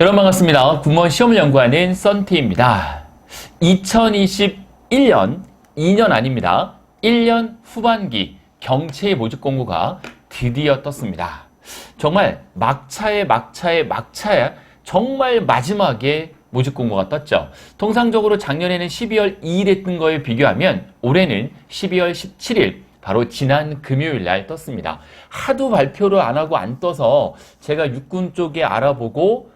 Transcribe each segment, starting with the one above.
여러분 반갑습니다. 군무원 시험을 연구하는 썬티입니다. 2021년 2년 아닙니다. 1년 후반기 경채 모집 공고가 드디어 떴습니다. 정말 막차에 정말 마지막에 모집 공고가 떴죠. 통상적으로 작년에는 12월 2일에 뜬 거에 비교하면 올해는 12월 17일 바로 지난 금요일 날 떴습니다. 하도 발표를 안 하고 안 떠서 제가 육군 쪽에 알아보고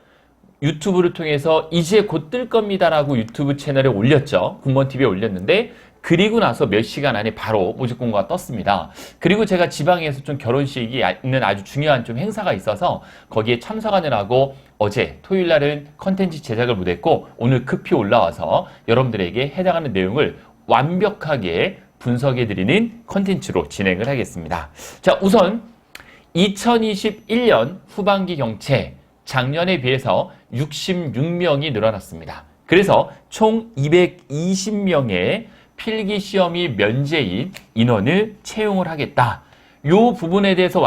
유튜브를 통해서 이제 곧 뜰 겁니다라고 유튜브 채널에 올렸죠. 군무원TV에 올렸는데 그리고 나서 몇 시간 안에 바로 모집 공고가 떴습니다. 그리고 제가 지방에서 좀 결혼식이 있는 아주 중요한 좀 행사가 있어서 거기에 참석하느라고 어제 토요일 날은 컨텐츠 제작을 못했고 오늘 급히 올라와서 여러분들에게 해당하는 내용을 완벽하게 분석해드리는 컨텐츠로 진행을 하겠습니다. 자, 우선 2021년 후반기 경채 작년에 비해서 66명이 늘어났습니다. 그래서 총 220명의 필기시험이 면제인 인원을 채용을 하겠다. 이 부분에 대해서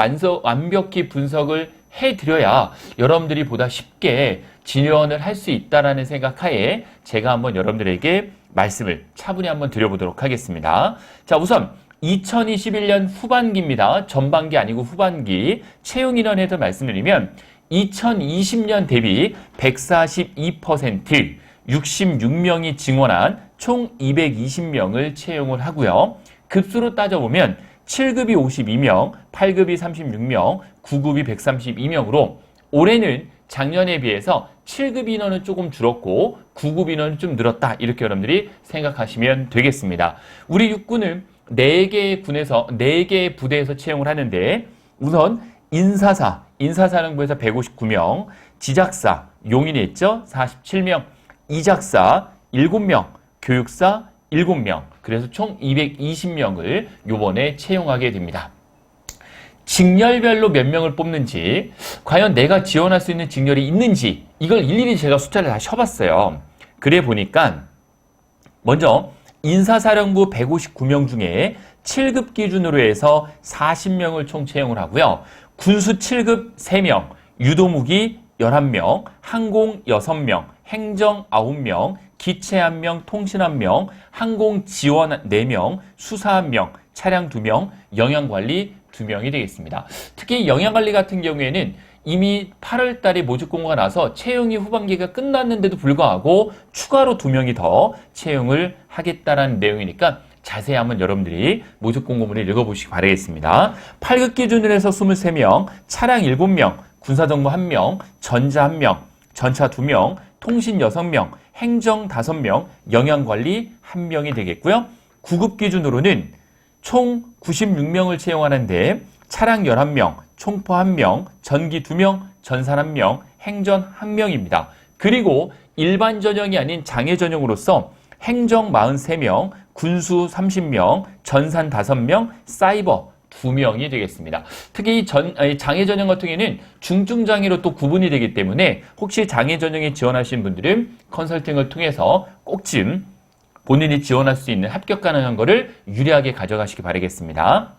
완벽히 분석을 해드려야 여러분들이 보다 쉽게 진연을 할 수 있다는 생각하에 제가 한번 여러분들에게 말씀을 차분히 한번 드려보도록 하겠습니다. 자, 우선 2021년 후반기입니다. 전반기 아니고 후반기 채용 인원에 대해서 말씀드리면 2020년 대비 142% 66명이 증원한 총 220명을 채용을 하고요. 급수로 따져보면 7급이 52명, 8급이 36명, 9급이 132명으로 올해는 작년에 비해서 7급 인원은 조금 줄었고 9급 인원은 좀 늘었다. 이렇게 여러분들이 생각하시면 되겠습니다. 우리 육군은 4개의 부대에서 채용을 하는데 우선 인사사령부에서 159명, 지작사, 용인에 있죠? 47명, 이작사 7명, 교육사 7명, 그래서 총 220명을 요번에 채용하게 됩니다. 직렬별로 몇 명을 뽑는지, 과연 내가 지원할 수 있는 직렬이 있는지 이걸 일일이 제가 숫자를 다 쳐봤어요. 그래 보니까 먼저 인사사령부 159명 중에 7급 기준으로 해서 40명을 총 채용을 하고요. 군수 7급 3명, 유도무기 11명, 항공 6명, 행정 9명, 기체 1명, 통신 1명, 항공 지원 4명, 수사 1명, 차량 2명, 영양관리 2명이 되겠습니다. 특히 영양관리 같은 경우에는 이미 8월 달에 모집 공고가 나서 채용이 후반기가 끝났는데도 불구하고 추가로 2명이 더 채용을 하겠다라는 내용이니까 자세히 한번 여러분들이 모집 공고문을 읽어보시기 바라겠습니다. 8급 기준으로 해서 23명, 차량 7명, 군사정보 1명, 전자 1명, 전차 2명, 통신 6명, 행정 5명, 영양관리 1명이 되겠고요. 9급 기준으로는 총 96명을 채용하는데 차량 11명, 총포 1명, 전기 2명, 전산 1명, 행전 1명입니다. 그리고 일반 전형이 아닌 장애 전형으로서 행정 43명, 군수 30명, 전산 5명, 사이버 2명이 되겠습니다. 특히 장애 전형 같은 경우에는 중증 장애로 또 구분이 되기 때문에 혹시 장애 전형에 지원하신 분들은 컨설팅을 통해서 꼭 좀 본인이 지원할 수 있는 합격 가능한 거를 유리하게 가져가시기 바라겠습니다.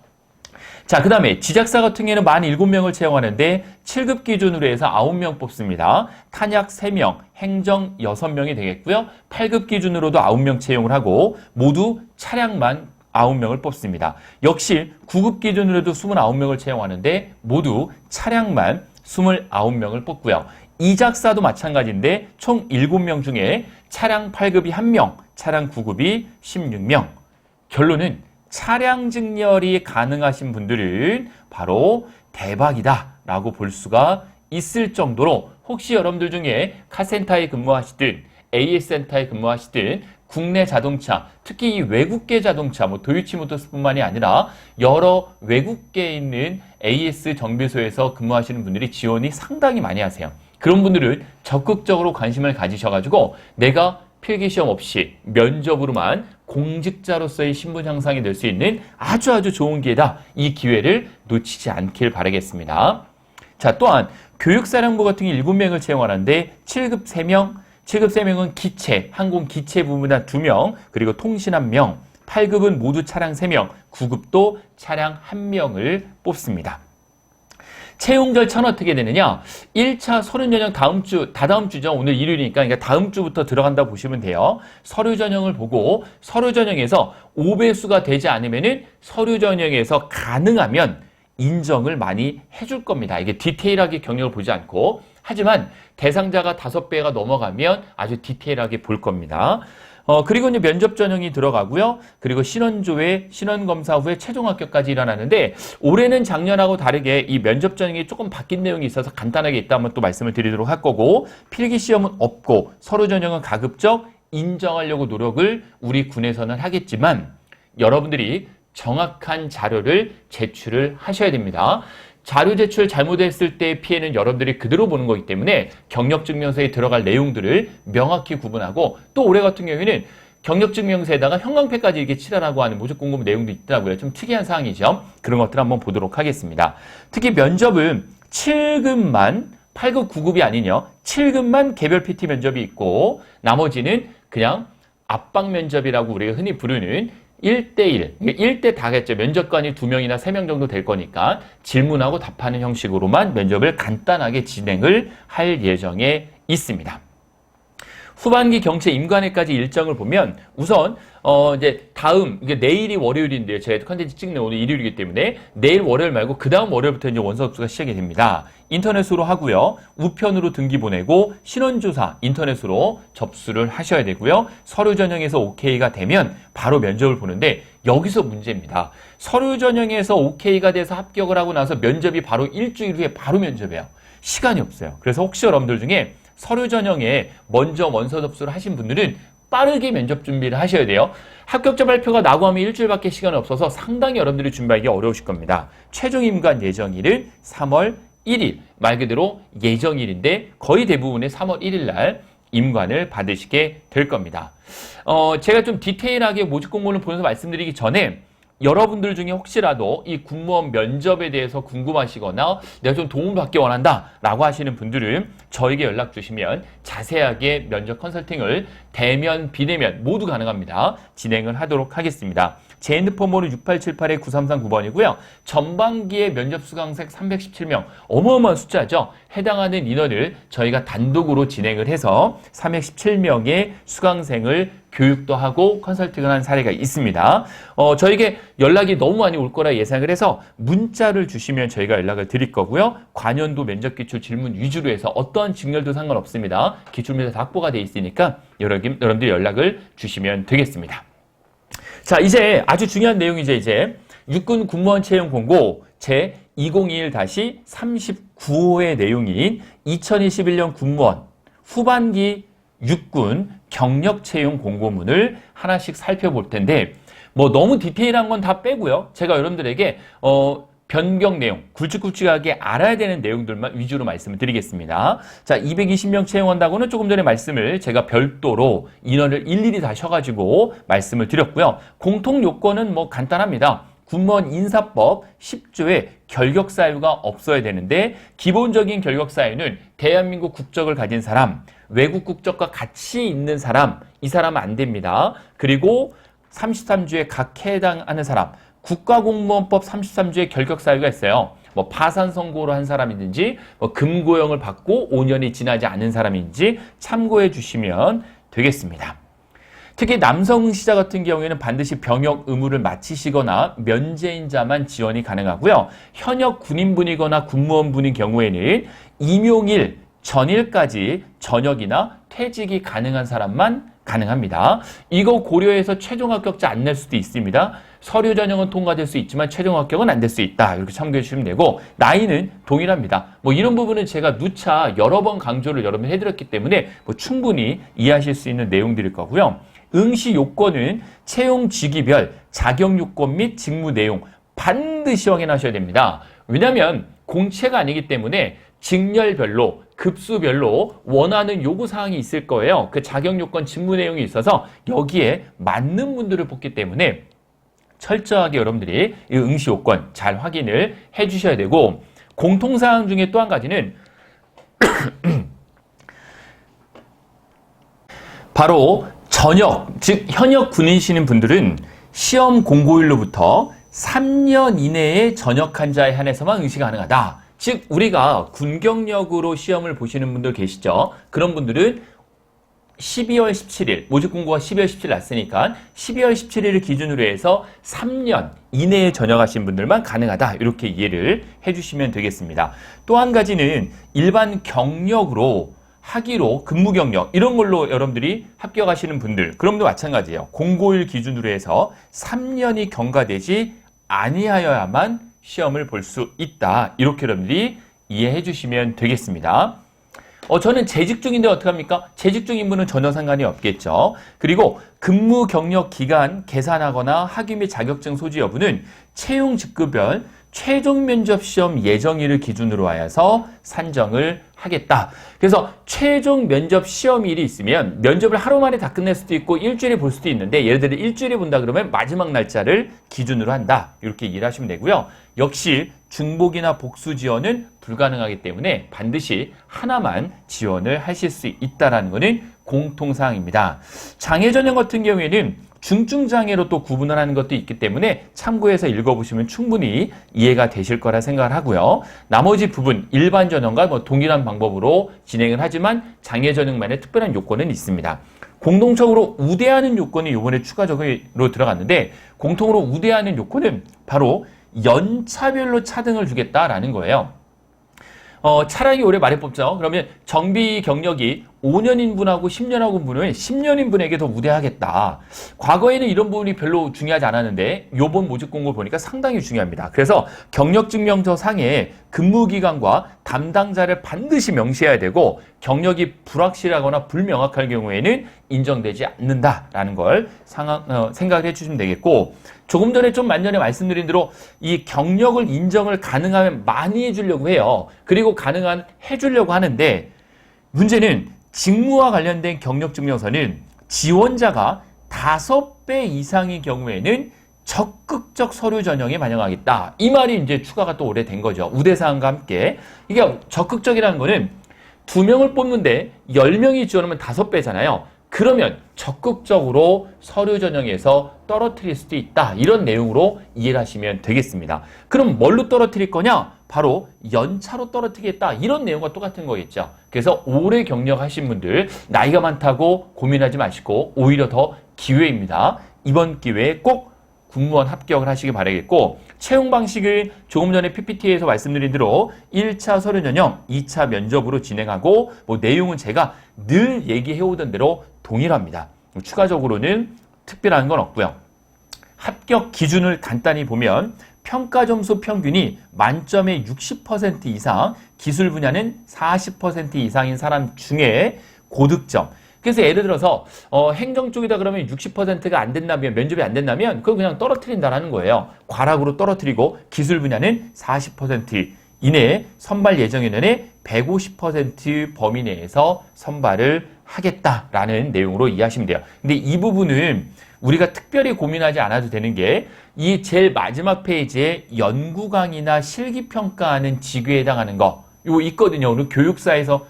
자, 그 다음에 지작사 같은 경우에는 47명을 채용하는데 7급 기준으로 해서 9명 뽑습니다. 탄약 3명, 행정 6명이 되겠고요. 8급 기준으로도 9명 채용을 하고 모두 차량만 9명을 뽑습니다. 역시 9급 기준으로도 29명을 채용하는데 모두 차량만 29명을 뽑고요. 이작사도 마찬가지인데 총 7명 중에 차량 8급이 1명, 차량 9급이 16명. 결론은 차량 직렬이 가능하신 분들은 바로 대박이다 라고 볼 수가 있을 정도로 혹시 여러분들 중에 카센터에 근무하시든 AS센터에 근무하시든 국내 자동차, 특히 이 외국계 자동차, 도요치모터스뿐만이 아니라 여러 외국계에 있는 AS 정비소에서 근무하시는 분들이 지원이 상당히 많이 하세요. 그런 분들은 적극적으로 관심을 가지셔가지고 내가 필기시험 없이 면접으로만 공직자로서의 신분 향상이 될 수 있는 아주 좋은 기회다. 이 기회를 놓치지 않길 바라겠습니다. 자, 또한 교육사령부 같은 경우 7명을 채용하는데 7급 3명, 7급 3명은 기체, 항공 기체 부문단 2명, 그리고 통신 1명, 8급은 모두 차량 3명, 9급도 차량 1명을 뽑습니다. 채용 절차는 어떻게 되느냐? 1차 서류 전형 다음 주, 다다음 주죠. 오늘 일요일이니까 그러니까 다음 주부터 들어간다 보시면 돼요. 서류 전형을 보고 서류 전형에서 5배수가 되지 않으면은 서류 전형에서 가능하면 인정을 많이 해줄 겁니다. 이게 디테일하게 경력을 보지 않고. 하지만 대상자가 5배가 넘어가면 아주 디테일하게 볼 겁니다. 그리고 이제 면접 전형이 들어가고요. 그리고 신원조회, 신원검사 후에 최종 합격까지 일어나는데 올해는 작년하고 다르게 이 면접 전형이 조금 바뀐 내용이 있어서 간단하게 이따 한번 또 말씀을 드리도록 할 거고 필기시험은 없고 서류 전형은 가급적 인정하려고 노력을 우리 군에서는 하겠지만 여러분들이 정확한 자료를 제출을 하셔야 됩니다. 자료 제출 잘못했을 때의 피해는 여러분들이 그대로 보는 거기 때문에 경력증명서에 들어갈 내용들을 명확히 구분하고 또 올해 같은 경우에는 경력증명서에다가 형광펜까지 이렇게 칠하라고 하는 모집공고 내용도 있더라고요. 좀 특이한 사항이죠. 그런 것들 한번 보도록 하겠습니다. 특히 면접은 7급만 8급, 9급이 아니냐 7급만 개별 PT 면접이 있고 나머지는 그냥 압박 면접이라고 우리가 흔히 부르는 1대1, 1대 다겠죠. 면접관이 2명이나 3명 정도 될 거니까 질문하고 답하는 형식으로만 면접을 간단하게 진행을 할 예정에 있습니다. 후반기 경체 임관회까지 일정을 보면 우선 이제 다음 이게 내일이 월요일인데요. 제가 컨텐츠 찍는 오늘 일요일이기 때문에 내일 월요일 말고 그 다음 월요일부터 이제 원서 접수가 시작이 됩니다. 인터넷으로 하고요. 우편으로 등기 보내고 신원조사 인터넷으로 접수를 하셔야 되고요. 서류 전형에서 OK가 되면 바로 면접을 보는데 여기서 문제입니다. 서류 전형에서 OK가 돼서 합격을 하고 나서 면접이 바로 일주일 후에 바로 면접이에요. 시간이 없어요. 그래서 혹시 여러분들 중에 서류 전형에 먼저 원서 접수를 하신 분들은 빠르게 면접 준비를 하셔야 돼요. 합격자 발표가 나고 하면 일주일밖에 시간이 없어서 상당히 여러분들이 준비하기 어려우실 겁니다. 최종 임관 예정일은 3월 1일, 말 그대로 예정일인데 거의 대부분의 3월 1일 날 임관을 받으시게 될 겁니다. 제가 좀 디테일하게 모집 공고를 보면서 말씀드리기 전에 여러분들 중에 혹시라도 이 군무원 면접에 대해서 궁금하시거나 내가 좀 도움을 받기 원한다 라고 하시는 분들은 저에게 연락 주시면 자세하게 면접 컨설팅을 대면, 비대면 모두 가능합니다. 진행을 하도록 하겠습니다. 제 핸드폰 번호 6878-9339번이고요. 전반기에 면접 수강생 317명, 어마어마한 숫자죠. 해당하는 인원을 저희가 단독으로 진행을 해서 317명의 수강생을 교육도 하고 컨설팅을 한 사례가 있습니다. 저에게 연락이 너무 많이 올 거라 예상을 해서 문자를 주시면 저희가 연락을 드릴 거고요. 관연도 면접기출 질문 위주로 해서 어떠한 직렬도 상관없습니다. 기출문제 다 확보가 돼 있으니까 여러분들 연락을 주시면 되겠습니다. 자, 이제 아주 중요한 내용이죠. 이제 육군 군무원 채용 공고 제 2021-39호의 내용인 2021년 군무원 후반기 육군 경력 채용 공고문을 하나씩 살펴볼 텐데 뭐 너무 디테일한 건 다 빼고요. 제가 여러분들에게 변경 내용, 굵직굵직하게 알아야 되는 내용들만 위주로 말씀을 드리겠습니다. 자, 220명 채용한다고는 조금 전에 말씀을 제가 별도로 인원을 일일이 다 쉬어가지고 말씀을 드렸고요. 공통 요건은 뭐 간단합니다. 군무원 인사법 10조에 결격 사유가 없어야 되는데 기본적인 결격 사유는 대한민국 국적을 가진 사람, 외국 국적과 같이 있는 사람, 이 사람은 안 됩니다. 그리고 33조에 각 해당하는 사람, 국가공무원법 33조에 결격 사유가 있어요. 뭐 파산 선고를 한 사람이든지 뭐 금고형을 받고 5년이 지나지 않은 사람인지 참고해 주시면 되겠습니다. 특히 남성 응시자 같은 경우에는 반드시 병역 의무를 마치시거나 면제인자만 지원이 가능하고요. 현역 군인분이거나 군무원분인 경우에는 임용일 전일까지 전역이나 퇴직이 가능한 사람만 가능합니다. 이거 고려해서 최종 합격자 안 낼 수도 있습니다. 서류 전형은 통과될 수 있지만 최종 합격은 안 될 수 있다. 이렇게 참고해 주시면 되고 나이는 동일합니다. 뭐 이런 부분은 제가 누차 여러 번 강조를 여러분 해드렸기 때문에 뭐 충분히 이해하실 수 있는 내용들일 거고요. 응시 요건은 채용 직위별 자격 요건 및 직무 내용 반드시 확인하셔야 됩니다. 왜냐하면 공채가 아니기 때문에 직렬별로 급수별로 원하는 요구사항이 있을 거예요. 그 자격 요건 직무 내용이 있어서 여기에 맞는 분들을 뽑기 때문에 철저하게 여러분들이 이 응시 요건 잘 확인을 해 주셔야 되고 공통사항 중에 또 한 가지는 바로 전역, 즉 현역 군인이시는 분들은 시험 공고일로부터 3년 이내에 전역한 자에 한해서만 응시 가능하다. 즉 우리가 군 경력으로 시험을 보시는 분들 계시죠? 그런 분들은 12월 17일, 모집 공고가 12월 17일 났으니까 12월 17일을 기준으로 해서 3년 이내에 전역하신 분들만 가능하다. 이렇게 이해를 해주시면 되겠습니다. 또 한 가지는 일반 경력으로 하기로 근무 경력 이런 걸로 여러분들이 합격하시는 분들, 그런 분도 마찬가지예요. 공고일 기준으로 해서 3년이 경과되지 아니하여야만 시험을 볼 수 있다. 이렇게 여러분들이 이해해 주시면 되겠습니다. 저는 재직 중인데 어떡합니까? 재직 중인 분은 전혀 상관이 없겠죠. 그리고 근무 경력 기간 계산하거나 학위 및 자격증 소지 여부는 채용 직급별 최종 면접 시험 예정일을 기준으로 하여서 산정을 하겠다. 그래서 최종 면접 시험일이 있으면 면접을 하루 만에 다 끝낼 수도 있고 일주일에 볼 수도 있는데, 예를 들어 일주일에 본다 그러면 마지막 날짜를 기준으로 한다. 이렇게 이해하시면 되고요. 역시 중복이나 복수 지원은 불가능하기 때문에 반드시 하나만 지원을 하실 수 있다는 것은 공통사항입니다. 장애 전형 같은 경우에는 중증장애로 또 구분을 하는 것도 있기 때문에 참고해서 읽어보시면 충분히 이해가 되실 거라 생각을 하고요. 나머지 부분 일반 전형과 동일한 방법으로 진행을 하지만 장애 전형만의 특별한 요건은 있습니다. 공동적으로 우대하는 요건이 이번에 추가적으로 들어갔는데, 공통으로 우대하는 요건은 바로 연차별로 차등을 주겠다라는 거예요. 차량이 올해 말에 뽑죠. 그러면 정비 경력이 5년인 분하고 10년하고 분은 10년인 분에게 더 우대하겠다. 과거에는 이런 부분이 별로 중요하지 않았는데 요번 모집 공고 보니까 상당히 중요합니다. 그래서 경력증명서 상에 근무기간과 담당자를 반드시 명시해야 되고, 경력이 불확실하거나 불명확할 경우에는 인정되지 않는다라는 걸 생각을 해주시면 되겠고, 조금 전에 좀 만전에 말씀드린 대로 이 경력을 인정을 가능하면 많이 해주려고 해요. 그리고 가능한 해주려고 하는데, 문제는 직무와 관련된 경력증명서는 지원자가 5배 이상의 경우에는 적극적 서류 전형에 반영하겠다. 이 말이 이제 추가가 또 오래된 거죠. 우대사항과 함께. 이게 적극적이라는 거는 2명을 뽑는데 10명이 지원하면 5배잖아요. 그러면 적극적으로 서류 전형에서 떨어뜨릴 수도 있다. 이런 내용으로 이해를 하시면 되겠습니다. 그럼 뭘로 떨어뜨릴 거냐? 바로 연차로 떨어뜨리겠다. 이런 내용과 똑같은 거겠죠. 그래서 오래 경력하신 분들 나이가 많다고 고민하지 마시고 오히려 더 기회입니다. 이번 기회에 꼭 군무원 합격을 하시기 바라겠고, 채용 방식을 조금 전에 PPT에서 말씀드린 대로 1차 서류 전형, 2차 면접으로 진행하고, 내용은 제가 늘 얘기해오던 대로 동일합니다. 추가적으로는 특별한 건 없고요. 합격 기준을 간단히 보면 평가 점수 평균이 만점의 60% 이상, 기술 분야는 40% 이상인 사람 중에 고득점. 그래서 예를 들어서 행정 쪽이다 그러면 60%가 안 된다면, 면접이 안 된다면 그건 그냥 떨어뜨린다라는 거예요. 과락으로 떨어뜨리고, 기술 분야는 40% 이내에 선발 예정인원의 150% 범위 내에서 선발을 하겠다라는 내용으로 이해하시면 돼요. 근데 이 부분은 우리가 특별히 고민하지 않아도 되는 게, 이 제일 마지막 페이지에 연구강의나 실기평가하는 직위에 해당하는 거 이거 있거든요. 오늘 교육사에서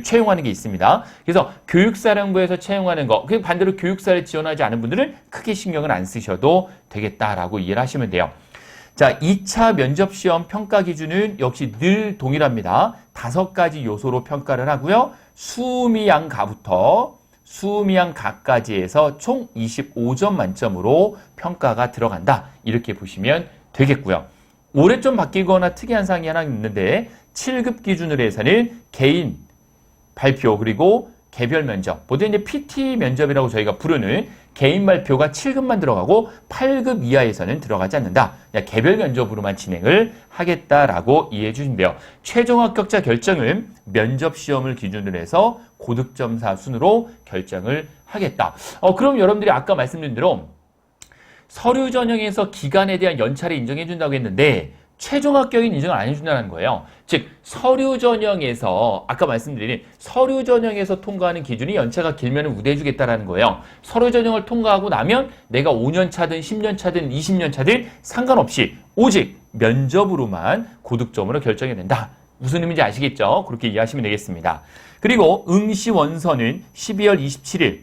채용하는 게 있습니다. 그래서 교육사령부에서 채용하는 거, 그리고 반대로 교육사를 지원하지 않은 분들은 크게 신경을 안 쓰셔도 되겠다라고 이해를 하시면 돼요. 자, 2차 면접시험 평가 기준은 역시 늘 동일합니다. 5가지 요소로 평가를 하고요. 수미양가부터 수미양가까지 해서 총 25점 만점으로 평가가 들어간다. 이렇게 보시면 되겠고요. 올해 좀 바뀌거나 특이한 사항이 하나 있는데, 7급 기준으로 해서는 개인 발표 그리고 개별 면접, 보통 이제 PT 면접이라고 저희가 부르는 개인 발표가 7급만 들어가고 8급 이하에서는 들어가지 않는다. 개별 면접으로만 진행을 하겠다라고 이해해 주시면 돼요. 최종 합격자 결정은 면접 시험을 기준으로 해서 고득점사 순으로 결정을 하겠다. 그럼 여러분들이 아까 말씀드린 대로 서류 전형에서 기간에 대한 연차를 인정해 준다고 했는데, 최종 합격인 인정을 안 해준다는 거예요. 즉 서류 전형에서 아까 말씀드린 서류 전형에서 통과하는 기준이 연차가 길면 우대해주겠다라는 거예요. 서류 전형을 통과하고 나면 내가 5년 차든 10년 차든 20년 차든 상관없이 오직 면접으로만 고득점으로 결정이 된다. 무슨 의미인지 아시겠죠? 그렇게 이해하시면 되겠습니다. 그리고 응시 원서는 12월 27일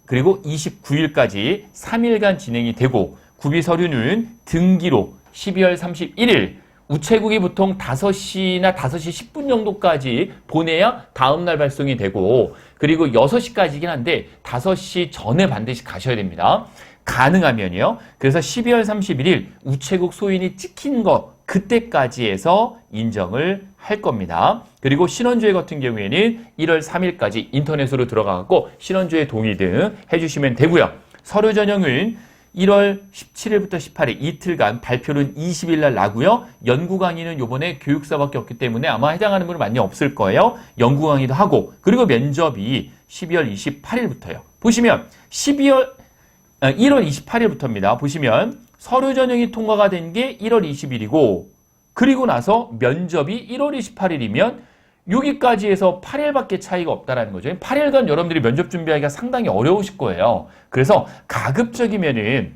그리고 29일까지 3일간 진행이 되고, 구비 서류는 등기로 12월 31일 우체국이 보통 5시나 5시 10분 정도까지 보내야 다음날 발송이 되고, 그리고 6시까지긴 한데 5시 전에 반드시 가셔야 됩니다. 가능하면요. 그래서 12월 31일 우체국 소인이 찍힌 거 그때까지 해서 인정을 할 겁니다. 그리고 신원조회 같은 경우에는 1월 3일까지 인터넷으로 들어가고 신원조회 동의 등 해주시면 되고요. 서류 전형은 1월 17일부터 18일 이틀간 발표는 20일 날 나고요. 연구 강의는 요번에 교육사밖에 없기 때문에 아마 해당하는 분은 많이 없을 거예요. 연구 강의도 하고, 그리고 면접이 12월 28일부터요. 보시면 1월 28일부터입니다. 보시면 서류 전형이 통과가 된 게 1월 20일이고, 그리고 나서 면접이 1월 28일이면 여기까지 해서 8일밖에 차이가 없다는 거죠. 8일간 여러분들이 면접 준비하기가 상당히 어려우실 거예요. 그래서 가급적이면은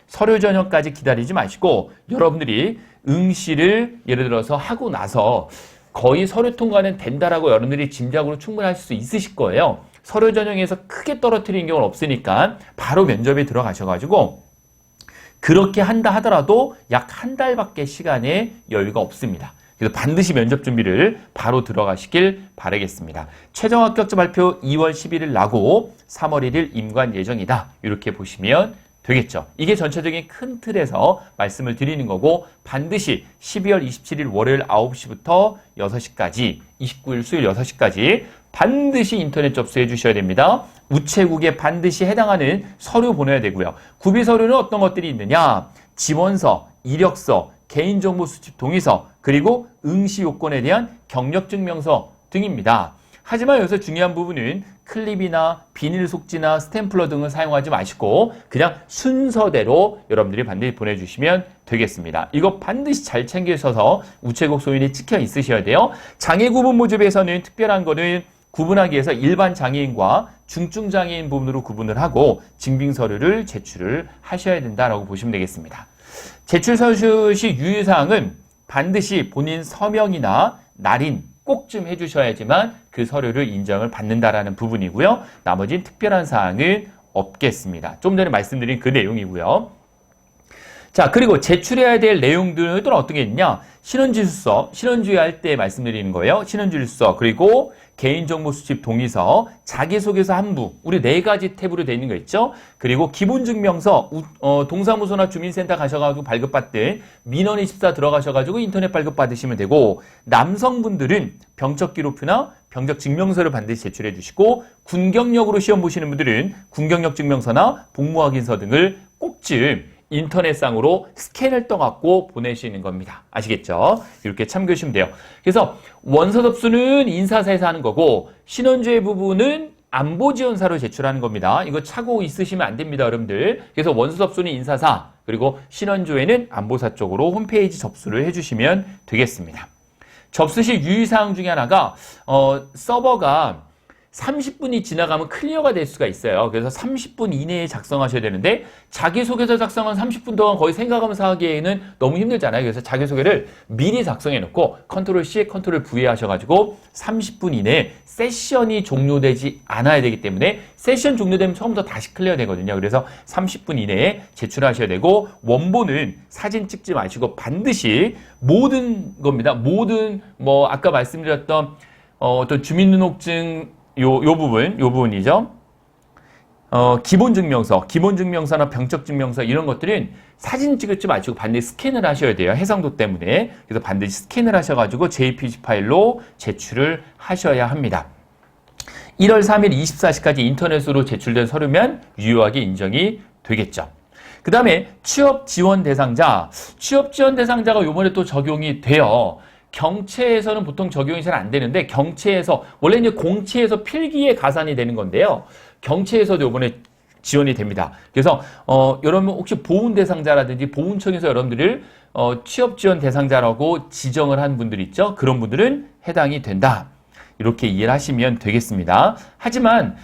서류 전형까지 기다리지 마시고 여러분들이 응시를 예를 들어서 하고 나서 거의 서류 통과는 된다라고 여러분들이 짐작으로 충분할 수 있으실 거예요. 서류 전형에서 크게 떨어뜨리는 경우는 없으니까 바로 면접에 들어가셔가지고 그렇게 한다 하더라도 약 한 달밖에 시간에 여유가 없습니다. 그래서 반드시 면접 준비를 바로 들어가시길 바라겠습니다. 최종 합격자 발표 2월 11일 나고 3월 1일 임관 예정이다. 이렇게 보시면 되겠죠. 이게 전체적인 큰 틀에서 말씀을 드리는 거고, 반드시 12월 27일 월요일 9시부터 6시까지, 29일 수요일 6시까지 반드시 인터넷 접수해 주셔야 됩니다. 우체국에 반드시 해당하는 서류 보내야 되고요. 구비 서류는 어떤 것들이 있느냐? 지원서, 이력서, 개인정보 수집 동의서, 그리고 응시 요건에 대한 경력증명서 등입니다. 하지만 여기서 중요한 부분은 클립이나 비닐 속지나 스탬플러 등을 사용하지 마시고 그냥 순서대로 여러분들이 반드시 보내주시면 되겠습니다. 이거 반드시 잘 챙기셔서 우체국 소인이 찍혀 있으셔야 돼요. 장애 구분 모집에서는 특별한 거는 구분하기 위해서 일반 장애인과 중증 장애인 부분으로 구분을 하고 증빙 서류를 제출을 하셔야 된다라고 보시면 되겠습니다. 제출 서류 시 유의사항은 반드시 본인 서명이나 날인 꼭 좀 해주셔야지만 그 서류를 인정을 받는다라는 부분이고요. 나머지는 특별한 사항은 없겠습니다. 좀 전에 말씀드린 그 내용이고요. 자, 그리고 제출해야 될 내용들은 어떤 게 있냐? 신원지수서, 신원주의할 때 말씀드리는 거예요. 신원지수서, 그리고 개인정보 수집 동의서, 자기소개서 한부, 우리 4가지 탭으로 되어 있는 거 있죠? 그리고 기본증명서, 동사무소나 주민센터 가셔가지고 발급받든 민원24 들어가셔가지고 인터넷 발급받으시면 되고, 남성분들은 병적기록표나 병적증명서를 반드시 제출해 주시고, 군경력으로 시험 보시는 분들은 군경력 증명서나 복무확인서 등을 꼭 좀 인터넷상으로 스캔을 떠갖고 보내시는 겁니다. 아시겠죠? 이렇게 참고하시면 돼요. 그래서 원서 접수는 인사사에서 하는 거고, 신원조회 부분은 안보지원사로 제출하는 겁니다. 이거 착오 있으시면 안 됩니다, 여러분들. 그래서 원서 접수는 인사사, 그리고 신원조회는 안보사 쪽으로 홈페이지 접수를 해주시면 되겠습니다. 접수 시 유의사항 중에 하나가 서버가 30분이 지나가면 클리어가 될 수가 있어요. 그래서 30분 이내에 작성하셔야 되는데 자기소개서 작성한 30분 동안 거의 생각하면서 하기에는 너무 힘들잖아요. 그래서 자기소개를 미리 작성해 놓고 컨트롤 C, 컨트롤 V 하셔가지고 30분 이내에 세션이 종료되지 않아야 되기 때문에 세션 종료되면 처음부터 다시 클리어 되거든요. 그래서 30분 이내에 제출하셔야 되고, 원본은 사진 찍지 마시고 반드시 모든 겁니다. 모든 아까 말씀드렸던 어떤 주민등록증 요 부분이죠. 기본증명서나 병적증명서 이런 것들은 사진 찍지 마시고 반드시 스캔을 하셔야 돼요. 해상도 때문에. 그래서 반드시 스캔을 하셔가지고 JPG 파일로 제출을 하셔야 합니다. 1월 3일 24시까지 인터넷으로 제출된 서류면 유효하게 인정이 되겠죠. 그 다음에 취업지원 대상자가 요번에 또 적용이 돼요. 경채에서는 보통 적용이 잘 안 되는데, 경채에서, 원래 이제 공채에서 필기에 가산이 되는 건데요. 경채에서도 이번에 지원이 됩니다. 그래서, 여러분 혹시 보훈 대상자라든지 보훈청에서 여러분들을, 취업 지원 대상자라고 지정을 한 분들 있죠? 그런 분들은 해당이 된다. 이렇게 이해를 하시면 되겠습니다. 하지만,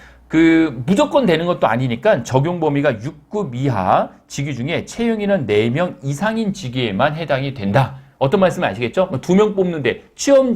무조건 되는 것도 아니니까 적용 범위가 6급 이하 직위 중에 채용인원 4명 이상인 직위에만 해당이 된다. 어떤 말씀 아시겠죠? 2명 뽑는데 취업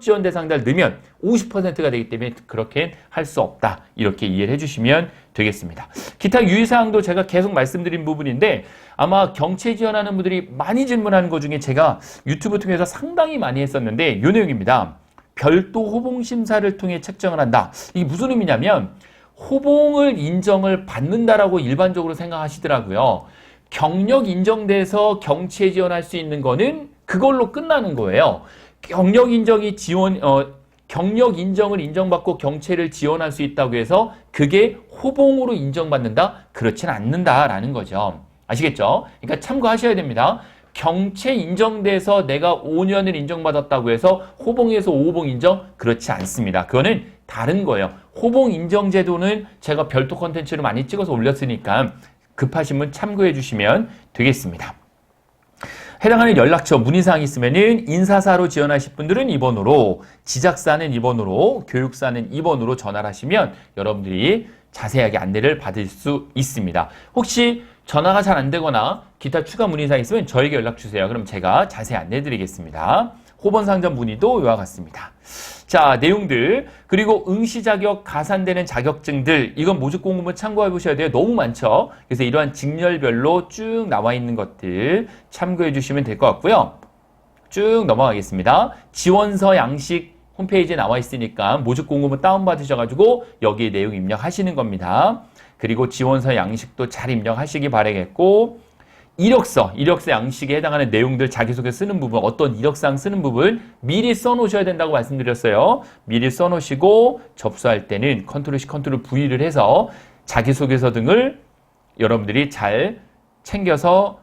지원 대상자를 넣으면 50%가 되기 때문에 그렇게 할 수 없다. 이렇게 이해를 해주시면 되겠습니다. 기타 유의사항도 제가 계속 말씀드린 부분인데 아마 경채 지원하는 분들이 많이 질문하는 것 중에 제가 유튜브 통해서 상당히 많이 했었는데 이 내용입니다. 별도 호봉 심사를 통해 책정을 한다. 이게 무슨 의미냐면 호봉을 인정을 받는다라고 일반적으로 생각하시더라고요. 경력 인정돼서 경채 지원할 수 있는 거는 그걸로 끝나는 거예요. 경력 인정을 인정받고 경채를 지원할 수 있다고 해서 그게 호봉으로 인정받는다? 그렇진 않는다라는 거죠. 아시겠죠? 그러니까 참고하셔야 됩니다. 경채 인정돼서 내가 5년을 인정받았다고 해서 호봉에서 5호봉 인정? 그렇지 않습니다. 그거는 다른 거예요. 호봉 인정 제도는 제가 별도 컨텐츠를 많이 찍어서 올렸으니까 급하신 분 참고해 주시면 되겠습니다. 해당하는 연락처 문의사항 있으면은 인사사로 지원하실 분들은 2번으로, 지작사는 2번으로, 교육사는 2번으로 전화를 하시면 여러분들이 자세하게 안내를 받을 수 있습니다. 혹시 전화가 잘 안 되거나 기타 추가 문의사항 있으면 저에게 연락 주세요. 그럼 제가 자세히 안내 드리겠습니다. 호번상점 문의도 이와 같습니다. 자, 내용들 그리고 응시 자격 가산되는 자격증들 이건 모집 공고문 참고해 보셔야 돼요. 너무 많죠. 그래서 이러한 직렬별로 쭉 나와 있는 것들 참고해 주시면 될 것 같고요. 쭉 넘어가겠습니다. 지원서 양식 홈페이지에 나와 있으니까 모집 공고문 다운받으셔가지고 여기에 내용 입력하시는 겁니다. 그리고 지원서 양식도 잘 입력하시기 바라겠고 이력서 양식에 해당하는 내용들 자기소개 쓰는 부분, 어떤 이력사항 쓰는 부분 미리 써놓으셔야 된다고 말씀드렸어요. 미리 써놓으시고 접수할 때는 컨트롤-C, 컨트롤-V를 해서 자기소개서 등을 여러분들이 잘 챙겨서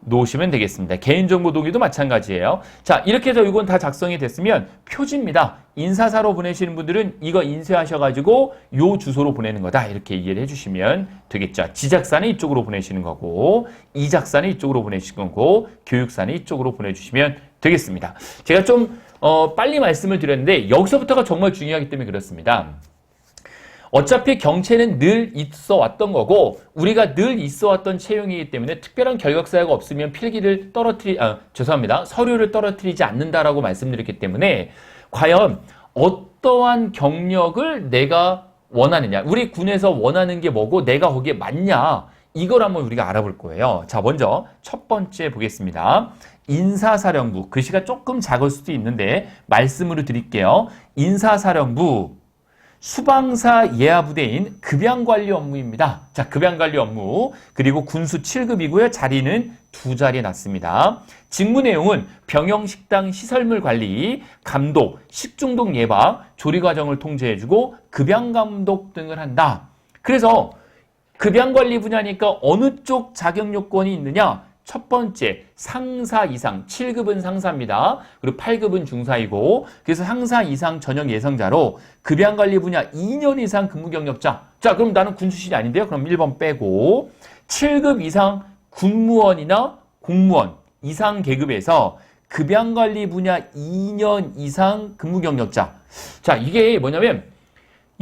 놓으시면 되겠습니다. 개인정보 동의도 마찬가지예요. 자, 이렇게 해서 이건 다 작성이 됐으면 표지입니다. 인사사로 보내시는 분들은 이거 인쇄하셔가지고 요 주소로 보내는 거다. 이렇게 이해를 해주시면 되겠죠. 지작사는 이쪽으로 보내시는 거고 이작사는 이쪽으로 보내시는 거고 교육사는 이쪽으로 보내주시면 되겠습니다. 제가 좀 빨리 말씀을 드렸는데 여기서부터가 정말 중요하기 때문에 그렇습니다. 어차피 경채는 늘 있어 왔던 거고 우리가 늘 있어 왔던 채용이기 때문에 특별한 결격사유가 없으면 서류를 떨어뜨리지 않는다라고 말씀드렸기 때문에 과연 어떠한 경력을 내가 원하느냐, 우리 군에서 원하는 게 뭐고 내가 거기에 맞냐, 이걸 한번 우리가 알아볼 거예요. 자, 먼저 첫 번째 보겠습니다. 인사사령부, 글씨가 조금 작을 수도 있는데 말씀으로 드릴게요. 인사사령부 수방사 예하부대인 급양관리 업무입니다. 자, 급양관리 업무 그리고 군수 7급이고요. 자리는 2자리에 났습니다. 직무 내용은 병영식당 시설물 관리, 감독, 식중독 예방, 조리 과정을 통제해주고 급양감독 등을 한다. 그래서 급양관리 분야니까 어느 쪽 자격 요건이 있느냐? 첫 번째, 상사 이상, 7급은 상사입니다. 그리고 8급은 중사이고, 그래서 상사 이상 전역 예상자로 급양관리 분야 2년 이상 근무 경력자. 자, 그럼 나는 군 출신이 아닌데요? 그럼 1번 빼고, 7급 이상 군무원이나 공무원 이상 계급에서 급양관리 분야 2년 이상 근무 경력자. 자, 이게 뭐냐면,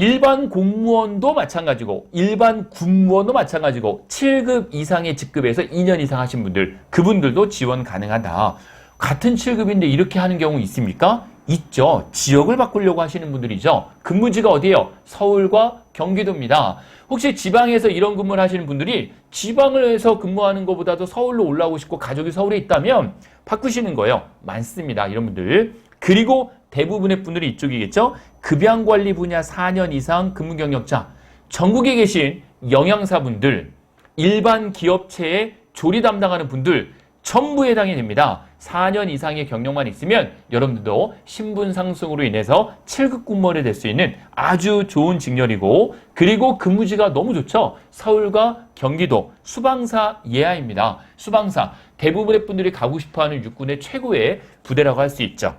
일반 공무원도 마찬가지고 일반 군무원도 마찬가지고 7급 이상의 직급에서 2년 이상 하신 분들, 그분들도 지원 가능하다. 같은 7급인데 이렇게 하는 경우 있습니까? 있죠. 지역을 바꾸려고 하시는 분들이죠. 근무지가 어디예요? 서울과 경기도입니다. 혹시 지방에서 이런 근무를 하시는 분들이 지방에서 근무하는 것보다도 서울로 올라오고 싶고 가족이 서울에 있다면 바꾸시는 거예요. 많습니다. 이런 분들. 그리고 대부분의 분들이 이쪽이겠죠. 급양관리 분야 4년 이상 근무 경력자, 전국에 계신 영양사분들, 일반 기업체에 조리 담당하는 분들 전부 해당이 됩니다. 4년 이상의 경력만 있으면 여러분들도 신분 상승으로 인해서 7급 군무원이 될 수 있는 아주 좋은 직렬이고, 그리고 근무지가 너무 좋죠. 서울과 경기도 수방사 예하입니다. 수방사, 대부분의 분들이 가고 싶어하는 육군의 최고의 부대라고 할 수 있죠.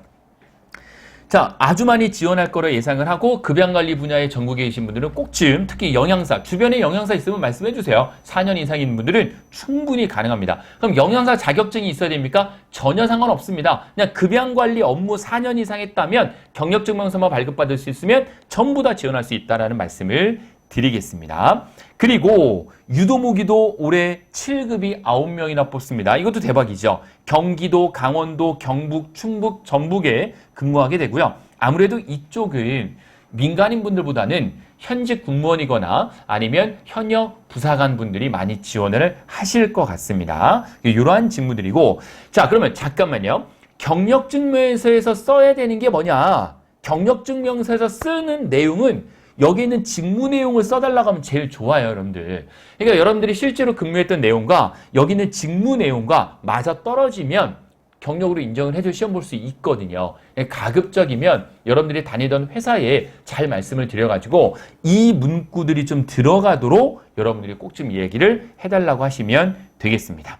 자, 아주 많이 지원할 거로 예상을 하고 급양관리 분야에 전국에 계신 분들은 꼭좀 특히 영양사, 주변에 영양사 있으면 말씀해 주세요. 4년 이상인 분들은 충분히 가능합니다. 그럼 영양사 자격증이 있어야 됩니까? 전혀 상관없습니다. 그냥 급양관리 업무 4년 이상 했다면 경력증명서만 발급받을 수 있으면 전부 다 지원할 수 있다는 말씀을 드리겠습니다. 그리고 유도무기도 올해 7급이 9명이나 뽑습니다. 이것도 대박이죠. 경기도, 강원도, 경북, 충북, 전북에 근무하게 되고요. 아무래도 이쪽은 민간인 분들보다는 현직 공무원이거나 아니면 현역 부사관 분들이 많이 지원을 하실 것 같습니다. 이러한 직무들이고, 자, 그러면 잠깐만요. 경력증명서에서 써야 되는 게 뭐냐? 경력증명서에서 쓰는 내용은 여기 있는 직무 내용을 써달라고 하면 제일 좋아요, 여러분들. 그러니까 여러분들이 실제로 근무했던 내용과 여기 있는 직무 내용과 맞아 떨어지면 경력으로 인정을 해서 시험 볼 수 있거든요. 가급적이면 여러분들이 다니던 회사에 잘 말씀을 드려가지고 이 문구들이 좀 들어가도록 여러분들이 꼭 좀 얘기를 해달라고 하시면 되겠습니다.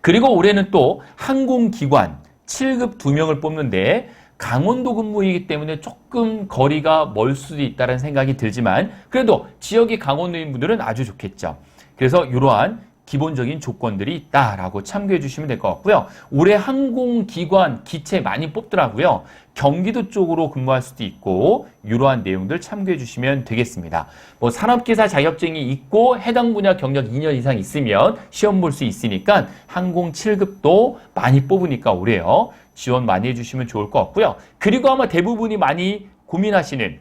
그리고 올해는 또 항공기관 7급 2명을 뽑는데 강원도 근무이기 때문에 조금 거리가 멀 수도 있다는 생각이 들지만 그래도 지역이 강원도인 분들은 아주 좋겠죠. 그래서 이러한 기본적인 조건들이 있다라고 참고해 주시면 될 것 같고요. 올해 항공기관 기체 많이 뽑더라고요. 경기도 쪽으로 근무할 수도 있고 이러한 내용들 참고해 주시면 되겠습니다. 뭐 산업기사 자격증이 있고 해당 분야 경력 2년 이상 있으면 시험 볼 수 있으니까 항공 7급도 많이 뽑으니까 올해요. 지원 많이 해주시면 좋을 것 같고요. 그리고 아마 대부분이 많이 고민하시는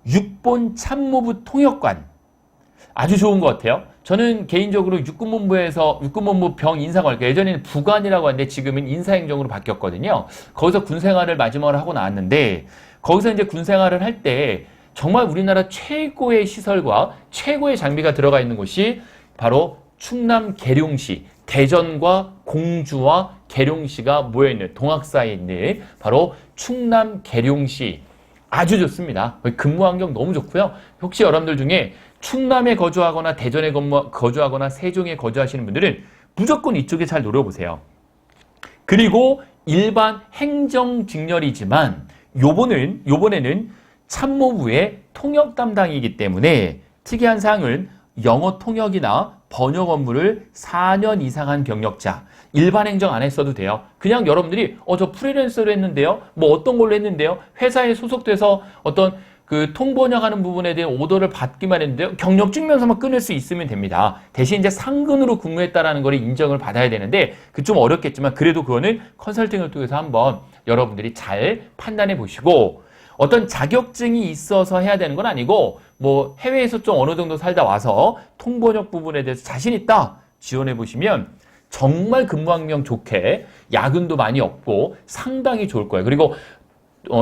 육본 참모부 통역관 아주 좋은 것 같아요. 저는 개인적으로 육군본부 병 인사관, 예전에는 부관이라고 하는데 지금은 인사행정으로 바뀌었거든요. 거기서 군생활을 마지막으로 하고 나왔는데 거기서 이제 군생활을 할 때 정말 우리나라 최고의 시설과 최고의 장비가 들어가 있는 곳이 바로 충남 계룡시, 대전과 공주와 계룡시가 모여있는 동학사에 있는 바로 충남 계룡시 아주 좋습니다. 근무 환경 너무 좋고요. 혹시 여러분들 중에 충남에 거주하거나 대전에 거주하거나 세종에 거주하시는 분들은 무조건 이쪽에 잘 노려보세요. 그리고 일반 행정직렬이지만 요번에는 참모부의 통역 담당이기 때문에 특이한 사항은 영어 통역이나 번역 업무를 4년 이상 한 경력자, 일반 행정 안 했어도 돼요. 그냥 여러분들이 저 프리랜서로 했는데요. 뭐 어떤 걸로 했는데요. 회사에 소속돼서 어떤 그 통번역하는 부분에 대한 오더를 받기만 했는데요. 경력증명서만 끊을 수 있으면 됩니다. 대신 이제 상근으로 근무했다라는 걸 인정을 받아야 되는데 그 좀 어렵겠지만 그래도 그거는 컨설팅을 통해서 한번 여러분들이 잘 판단해 보시고 어떤 자격증이 있어서 해야 되는 건 아니고 뭐 해외에서 좀 어느 정도 살다 와서 통번역 부분에 대해서 자신 있다 지원해 보시면 정말 근무 환경 좋게 야근도 많이 없고 상당히 좋을 거예요. 그리고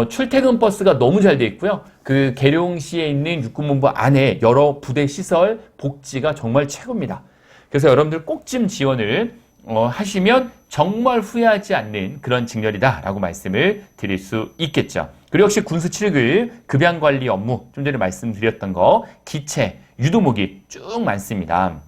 출퇴근 버스가 너무 잘 돼 있고요. 그 계룡시에 있는 육군본부 안에 여러 부대 시설, 복지가 정말 최고입니다. 그래서 여러분들 꼭 좀 지원을 하시면 정말 후회하지 않는 그런 직렬이다라고 말씀을 드릴 수 있겠죠. 그리고 역시 군수 7급 급양관리 업무, 좀 전에 말씀드렸던 거, 기체, 유도무기 쭉 많습니다.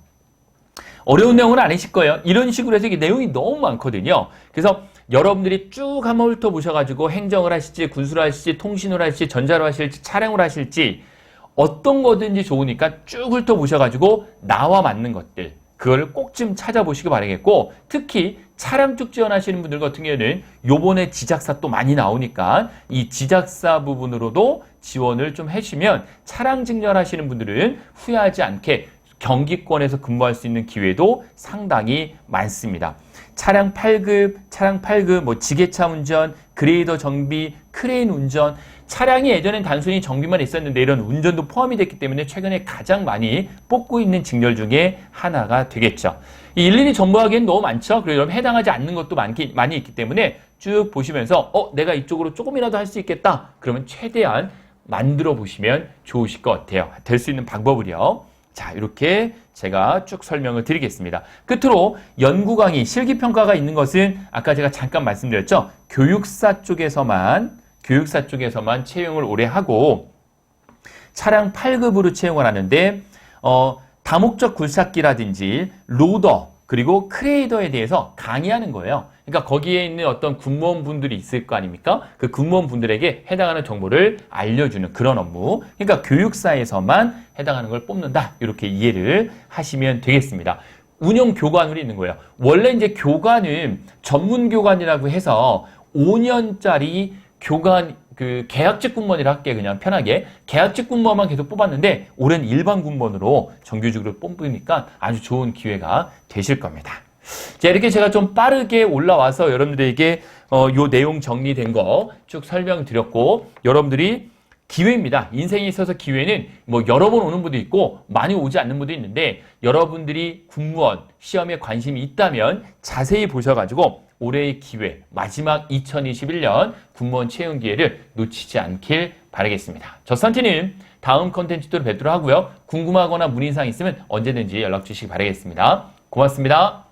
어려운 내용은 아니실 거예요. 이런 식으로 해서 내용이 너무 많거든요. 그래서 여러분들이 쭉 한번 훑어보셔가지고 행정을 하실지, 군수를 하실지, 통신을 하실지, 전자로 하실지, 차량을 하실지 어떤 거든지 좋으니까 쭉 훑어보셔가지고 나와 맞는 것들 그걸 꼭 좀 찾아보시기 바라겠고 특히 차량 쪽 지원하시는 분들 같은 경우에는 요번에 지작사 또 많이 나오니까 이 지작사 부분으로도 지원을 좀 해주시면 차량 직렬하시는 분들은 후회하지 않게 경기권에서 근무할 수 있는 기회도 상당히 많습니다. 차량 8급, 뭐 지게차 운전, 그레이더 정비, 크레인 운전, 차량이 예전엔 단순히 정비만 있었는데 이런 운전도 포함이 됐기 때문에 최근에 가장 많이 뽑고 있는 직렬 중에 하나가 되겠죠. 일일이 정보하기엔 너무 많죠. 그리고 여러분 해당하지 않는 것도 많이 있기 때문에 쭉 보시면서 내가 이쪽으로 조금이라도 할 수 있겠다. 그러면 최대한 만들어 보시면 좋으실 것 같아요. 될 수 있는 방법을요. 자, 이렇게 제가 쭉 설명을 드리겠습니다. 끝으로 연구 강의, 실기평가가 있는 것은 아까 제가 잠깐 말씀드렸죠. 교육사 쪽에서만 채용을 올해 하고 차량 8급으로 채용을 하는데 다목적 굴삭기라든지 로더 그리고 크레이더에 대해서 강의하는 거예요. 그러니까 거기에 있는 어떤 군무원분들이 있을 거 아닙니까? 그 군무원분들에게 해당하는 정보를 알려주는 그런 업무. 그러니까 교육사에서만 해당하는 걸 뽑는다. 이렇게 이해를 하시면 되겠습니다. 운영 교관으로 있는 거예요. 원래 이제 교관은 전문 교관이라고 해서 5년짜리 교관 그 계약직 공무원이라 할게 그냥 편하게 계약직 공무원만 계속 뽑았는데 올해는 일반 공무원으로 정규직으로 뽑으니까 아주 좋은 기회가 되실 겁니다. 자, 이렇게 제가 좀 빠르게 올라와서 여러분들에게 요 내용 정리된 거 쭉 설명드렸고 여러분들이 기회입니다. 인생에 있어서 기회는 뭐 여러 번 오는 분도 있고 많이 오지 않는 분도 있는데 여러분들이 공무원 시험에 관심이 있다면 자세히 보셔가지고 올해의 기회, 마지막 2021년 공무원 채용 기회를 놓치지 않길 바라겠습니다. 저 산티님 다음 컨텐츠도 뵙도록 하고요. 궁금하거나 문의사항 있으면 언제든지 연락 주시기 바라겠습니다. 고맙습니다.